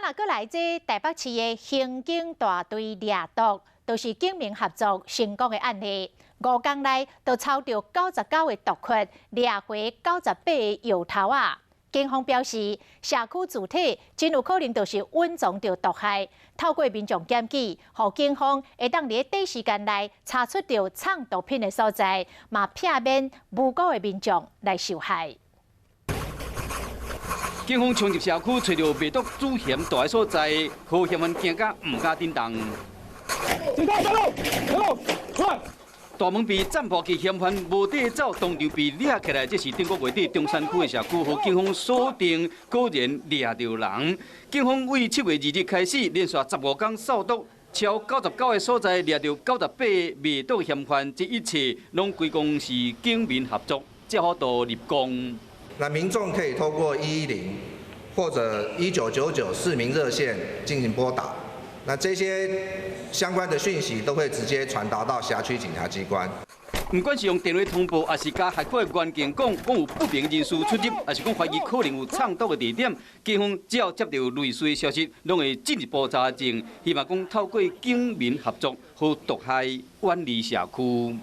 若过来这台北市的刑警大队掠毒，都是警民合作成功的案例。5天内，就抄到99个毒窟，掠回98个药头啊！警方表示，社区主体真有可能就是温藏着毒害，透过民众检举，互警方会当伫短时间内查出着藏毒品的所在，嘛避免无辜的民众来受害。 警方冲入社区，找到卖毒主嫌大的所在，好嫌犯惊甲唔敢震动。大门被占破，其嫌犯无地走，当场被掠起来。这是中国月底中山区的社区，和警方锁定，果然掠到人。警方为7月2日开始，连续15天扫毒，超99个所在，掠到98个卖毒嫌犯，这一切拢归功是警民合作，才好到立功。 那民众可以透过110或者1999市民热线进行拨打，那这些相关的讯息都会直接传达到辖区警察机关。不管是用电话通报，还是甲害苦的原件讲有不明人士出入，还是讲怀疑可能有藏毒的地点，警方只要接到类似的消息，拢会进一步查证，希望讲透过警民合作，好毒害远离社区。